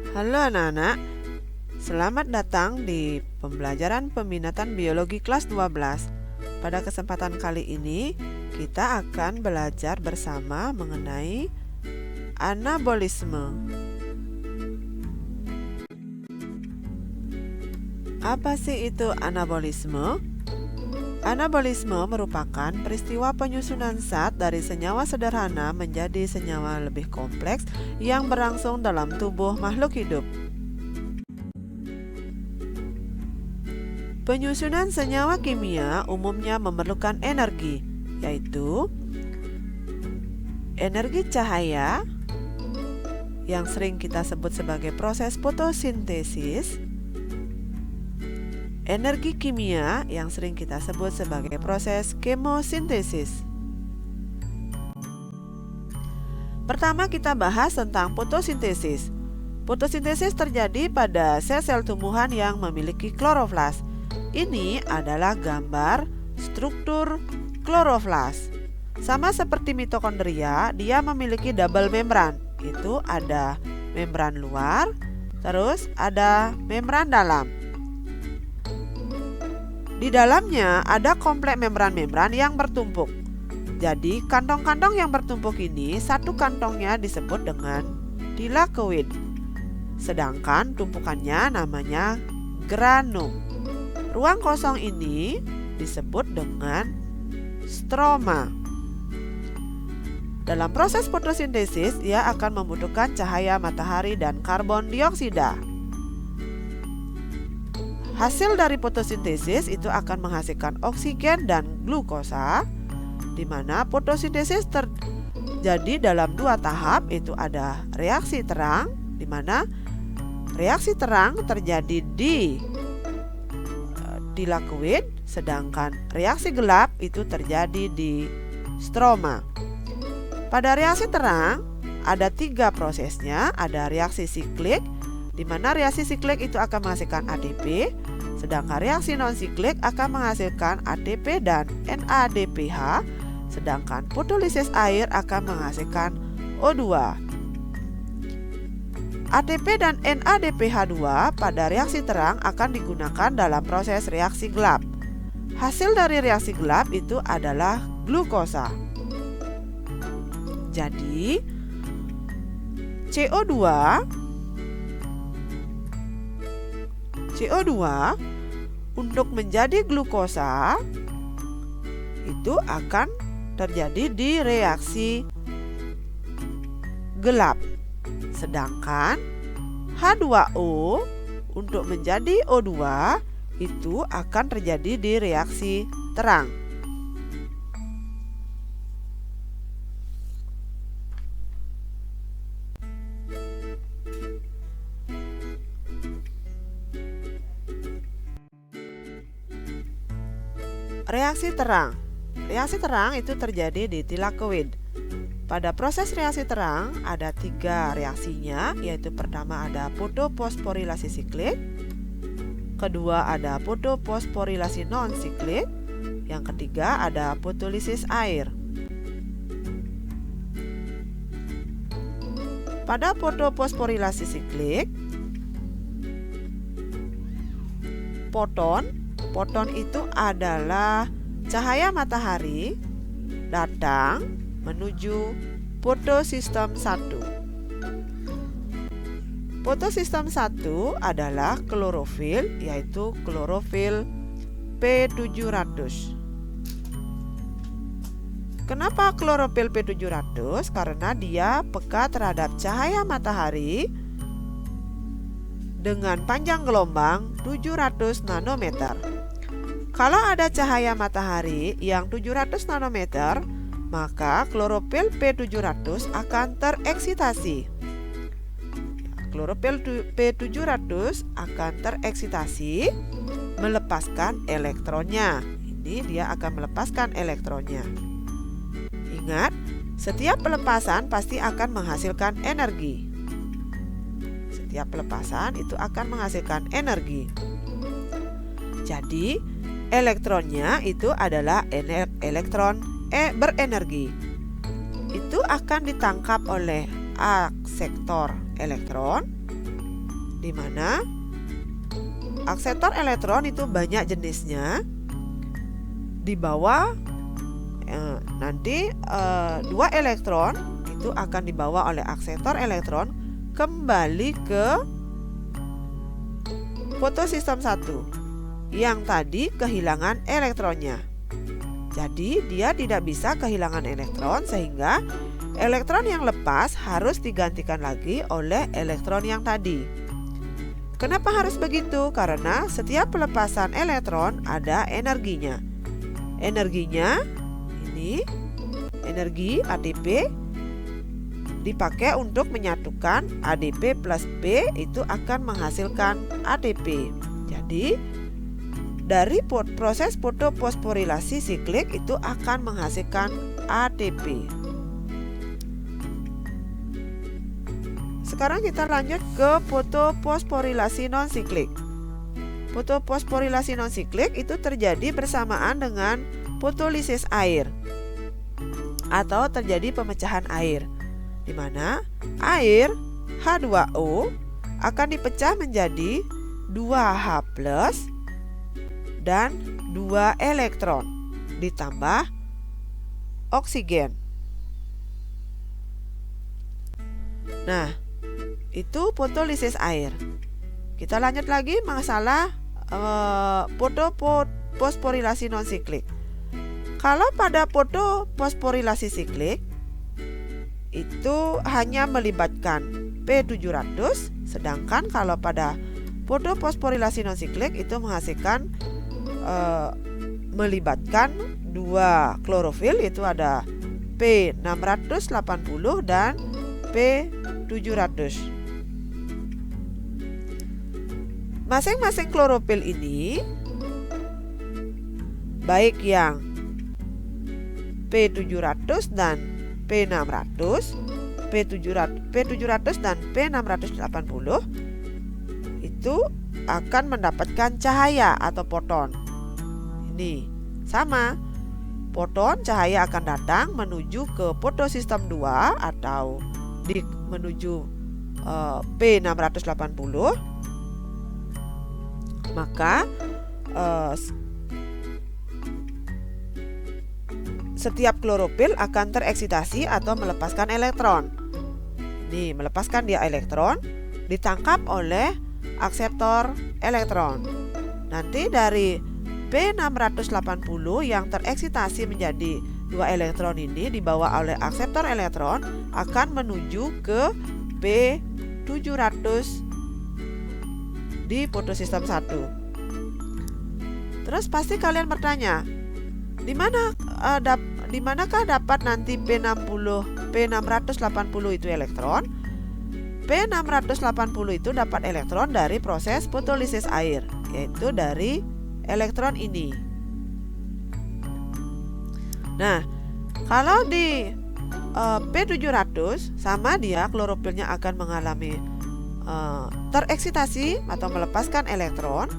Halo anak-anak, selamat datang di pembelajaran peminatan biologi kelas 12. Pada kesempatan kali ini, kita akan belajar bersama mengenai anabolisme. Apa sih itu anabolisme? Anabolisme merupakan peristiwa penyusunan zat dari senyawa sederhana menjadi senyawa lebih kompleks yang berlangsung dalam tubuh makhluk hidup. Penyusunan senyawa kimia umumnya memerlukan energi, yaitu energi cahaya yang sering kita sebut sebagai proses fotosintesis, energi kimia yang sering kita sebut sebagai proses kemosintesis. Pertama kita bahas tentang fotosintesis. Fotosintesis terjadi pada sel-sel tumbuhan yang memiliki kloroflas. Ini adalah gambar struktur kloroflas. Sama seperti mitokondria, dia memiliki double membran. Itu ada membran luar, terus ada membran dalam. Di dalamnya ada kompleks membran-membran yang bertumpuk. Jadi kantong-kantong yang bertumpuk ini, satu kantongnya disebut dengan tilakoid. Sedangkan tumpukannya namanya granum. Ruang kosong ini disebut dengan stroma. Dalam proses fotosintesis, ia akan membutuhkan cahaya matahari dan karbon dioksida. Hasil dari fotosintesis itu akan menghasilkan oksigen dan glukosa, di mana fotosintesis terjadi dalam dua tahap, itu ada reaksi terang, di mana reaksi terang terjadi di tilakoid, sedangkan reaksi gelap itu terjadi di stroma. Pada reaksi terang ada tiga prosesnya, ada reaksi siklik, di mana reaksi siklik itu akan menghasilkan ATP, sedangkan reaksi non-siklik akan menghasilkan ATP dan NADPH, sedangkan fotolisis air akan menghasilkan O2. ATP dan NADPH2 pada reaksi terang akan digunakan dalam proses reaksi gelap. Hasil dari reaksi gelap itu adalah glukosa. Jadi, CO2 untuk menjadi glukosa itu akan terjadi di reaksi gelap. Sedangkan H2O untuk menjadi O2 itu akan terjadi di reaksi terang. Reaksi terang. Reaksi terang itu terjadi di tilakoid. Pada proses reaksi terang ada tiga reaksinya, yaitu pertama ada fotofosforilasi siklik, kedua ada fotofosforilasi non-siklik, yang ketiga ada fotolisis air. Pada fotofosforilasi siklik, foton itu adalah cahaya matahari datang menuju fotosistem 1. Fotosistem 1 adalah klorofil, yaitu klorofil P700. Kenapa klorofil P700? Karena dia peka terhadap cahaya matahari dengan panjang gelombang 700 nanometer. Kalau ada cahaya matahari yang 700 nanometer, maka klorofil P700 akan tereksitasi. Klorofil P700 akan tereksitasi melepaskan elektronnya. Ini dia akan melepaskan elektronnya. Ingat, setiap pelepasan pasti akan menghasilkan energi. Setiap pelepasan itu akan menghasilkan energi. Jadi, elektronnya itu adalah elektron berenergi. Itu akan ditangkap oleh akseptor elektron di mana akseptor elektron itu banyak jenisnya. Di bawah nanti 2 elektron itu akan dibawa oleh akseptor elektron kembali ke fotosistem 1 yang tadi kehilangan elektronnya. Jadi dia tidak bisa kehilangan elektron, sehingga elektron yang lepas harus digantikan lagi oleh elektron yang tadi. Kenapa harus begitu? Karena setiap pelepasan elektron ada energinya. Energinya ini, energi ATP dipakai untuk menyatukan ADP plus P, itu akan menghasilkan ATP. Jadi dari proses fotofosforilasi siklik itu akan menghasilkan ATP. Sekarang kita lanjut ke fotofosforilasi non-siklik. Fotofosforilasi non-siklik itu terjadi bersamaan dengan fotolisis air atau terjadi pemecahan air, di mana air H2O akan dipecah menjadi 2H+ dan 2 elektron ditambah oksigen. Nah, itu fotolisis air. Kita lanjut lagi masalah fotofosforilasi non-siklik. Kalau pada fotofosforilasi siklik itu hanya melibatkan P700, sedangkan kalau pada fotofosforilasi non-siklik itu menghasilkan melibatkan 2 klorofil, yaitu ada P680 dan P700. Masing-masing klorofil ini, baik yang P700 dan P600, P700 dan P680 itu akan mendapatkan cahaya atau foton. Ini sama, foton cahaya akan datang menuju ke fotosistem 2 atau menuju P680. Maka setiap klorofil akan tereksitasi atau melepaskan elektron. Ini melepaskan dia elektron, ditangkap oleh akseptor elektron. Nanti dari P680 yang tereksitasi menjadi 2 elektron ini dibawa oleh akseptor elektron akan menuju ke P700 di fotosistem 1. Terus pasti kalian bertanya, di manakah dapat nanti P680 itu elektron? P680 itu dapat elektron dari proses fotolisis air, yaitu dari elektron ini. Nah, kalau di P700 sama dia klorofilnya akan mengalami tereksitasi atau melepaskan elektron,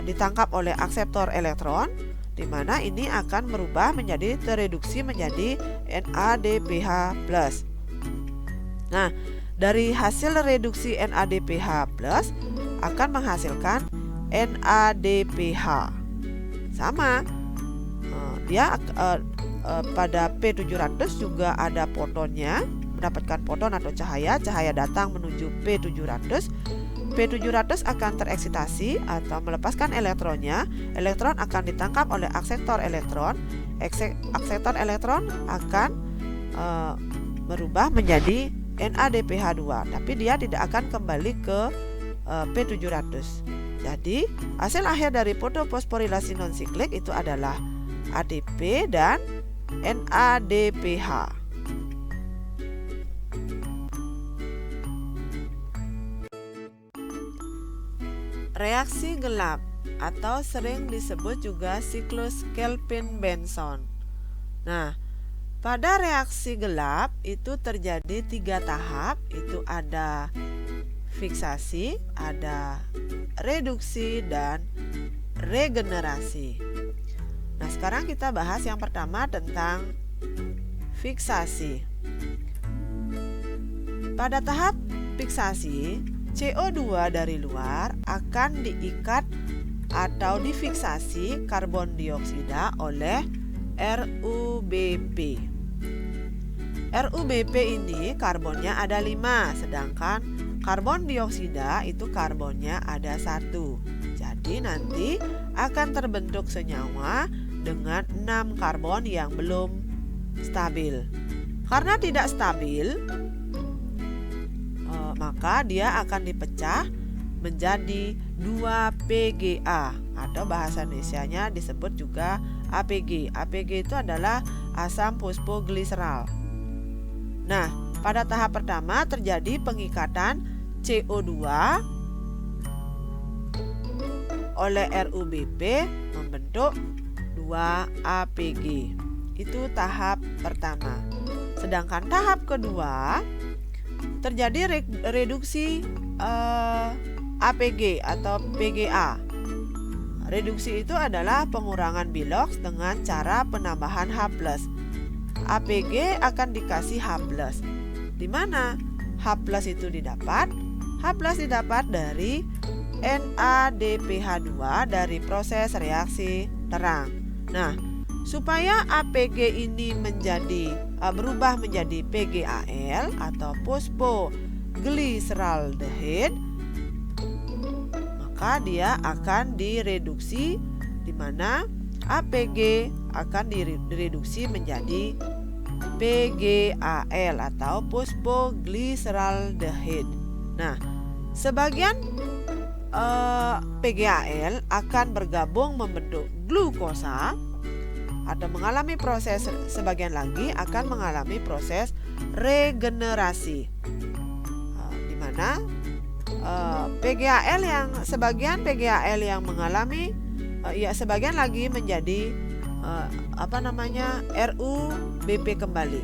ditangkap oleh akseptor elektron, di mana ini akan merubah menjadi tereduksi menjadi NADPH+. Nah, dari hasil reduksi NADPH+ akan menghasilkan NADPH. Sama, dia pada P700 juga ada fotonnya, mendapatkan foton atau cahaya datang menuju P700. P700 akan tereksitasi atau melepaskan elektronnya. Elektron akan ditangkap oleh akseptor elektron. Akseptor elektron akan merubah menjadi NADPH2, tapi dia tidak akan kembali ke P700. Jadi hasil akhir dari fotofosforilasi non-siklik itu adalah ATP dan NADPH. Reaksi gelap atau sering disebut juga siklus Kelvin-Benson. Nah, pada reaksi gelap itu terjadi 3 tahap, itu ada fiksasi, ada reduksi, dan regenerasi. Nah, sekarang kita bahas yang pertama tentang fiksasi. Pada tahap fiksasi, CO2 dari luar akan diikat atau difiksasi karbon dioksida oleh RUBP. RUBP ini karbonnya ada 5, sedangkan karbon dioksida itu karbonnya ada 1. Jadi nanti akan terbentuk senyawa dengan 6 karbon yang belum stabil. Karena tidak stabil, maka dia akan dipecah menjadi 2 PGA atau bahasa Indonesianya disebut juga APG. APG itu adalah asam fosfogliseral. Nah, pada tahap pertama terjadi pengikatan CO2 oleh RUBP membentuk 2 APG. Itu tahap pertama. Sedangkan tahap kedua terjadi reduksi APG atau PGA. Reduksi itu adalah pengurangan biloks dengan cara penambahan H+. APG akan dikasih H+. Di mana H+ itu didapat? H+ didapat dari NADPH2 dari proses reaksi terang. Nah, supaya APG ini berubah menjadi PGAL atau fosfoglyceraldehyde, maka dia akan direduksi, di mana APG akan direduksi menjadi PGAL atau fosfoglyceraldehyde. Nah, sebagian PGAL akan bergabung membentuk glukosa atau mengalami proses, sebagian lagi akan mengalami proses regenerasi, di mana sebagian PGAL yang mengalami sebagian lagi menjadi RUBP kembali.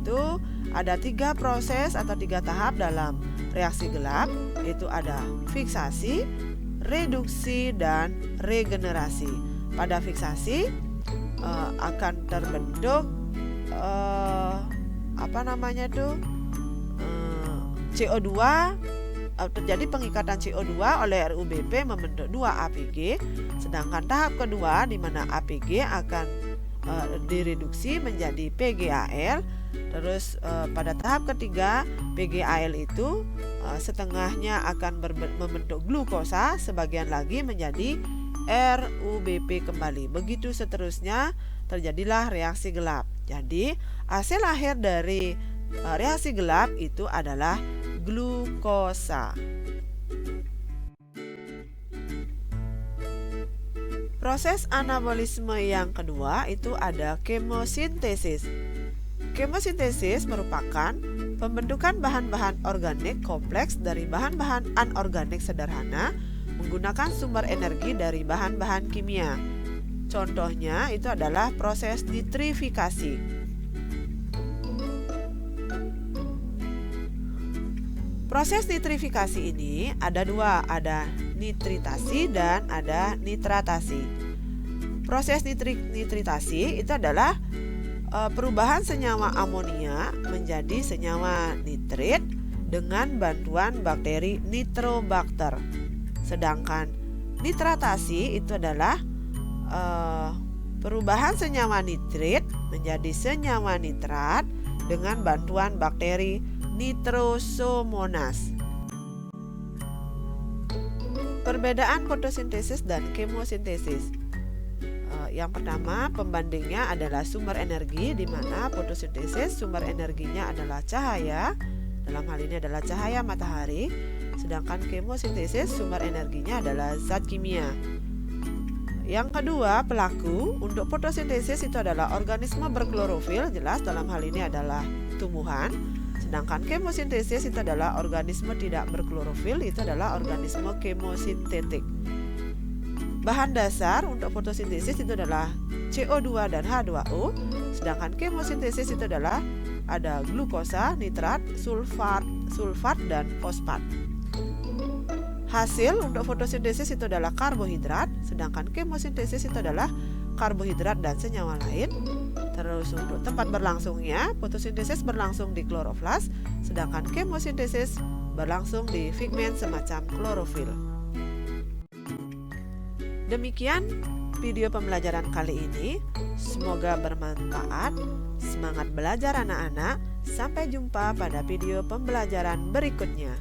Itu ada 3 proses atau 3 tahap dalam reaksi gelap, yaitu ada fiksasi, reduksi, dan regenerasi. Pada fiksasi akan terbentuk CO2, terjadi pengikatan CO2 oleh RUBP membentuk 2 APG. Sedangkan tahap kedua di mana APG akan direduksi menjadi PGAL. Terus pada tahap ketiga PGAL itu setengahnya akan membentuk glukosa, sebagian lagi menjadi RUBP kembali. Begitu seterusnya terjadilah reaksi gelap. Jadi hasil akhir dari reaksi gelap itu adalah glukosa. Proses anabolisme yang kedua itu ada kemosintesis. Kemosintesis merupakan pembentukan bahan-bahan organik kompleks dari bahan-bahan anorganik sederhana menggunakan sumber energi dari bahan-bahan kimia. Contohnya itu adalah proses nitrifikasi. Proses nitrifikasi ini ada 2, ada nitritasi dan ada nitratasi. Proses nitritasi itu adalah perubahan senyawa amonia menjadi senyawa nitrit dengan bantuan bakteri Nitrobacter. Sedangkan nitratasi itu adalah perubahan senyawa nitrit menjadi senyawa nitrat dengan bantuan bakteri Nitrosomonas. Perbedaan fotosintesis dan kemosintesis. Yang pertama, pembandingnya adalah sumber energi, di mana fotosintesis sumber energinya adalah cahaya, dalam hal ini adalah cahaya matahari, sedangkan kemosintesis sumber energinya adalah zat kimia. Yang kedua, pelaku untuk fotosintesis itu adalah organisme berklorofil, jelas dalam hal ini adalah tumbuhan. Sedangkan kemosintesis itu adalah organisme tidak berklorofil, itu adalah organisme kemosintetik. Bahan dasar untuk fotosintesis itu adalah CO2 dan H2O, sedangkan kemosintesis itu adalah ada glukosa, nitrat, sulfat dan fosfat. Hasil untuk fotosintesis itu adalah karbohidrat, sedangkan kemosintesis itu adalah karbohidrat dan senyawa lain. Terus untuk tempat berlangsungnya, fotosintesis berlangsung di kloroflas, sedangkan kemosintesis berlangsung di pigmen semacam klorofil. Demikian video pembelajaran kali ini. Semoga bermanfaat. Semangat belajar anak-anak. Sampai jumpa pada video pembelajaran berikutnya.